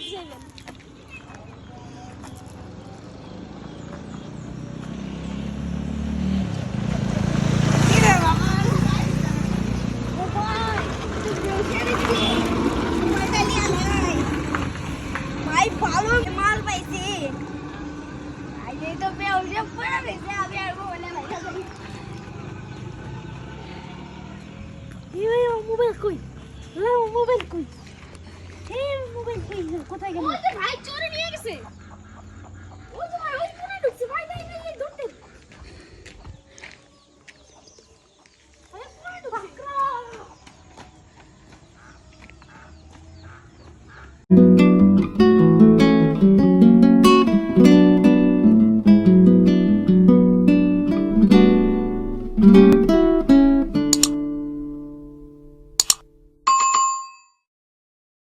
যাবেন মাল পাইছি আইলে তো বেউজে পড়ে গেছে আমি আর মোবাইলে লাগা করি এই মোবাইল কই মোবাইল কই এই মোবাইল কই কোথায় গেল ওই ভাই চোরে নিয়ে গেছে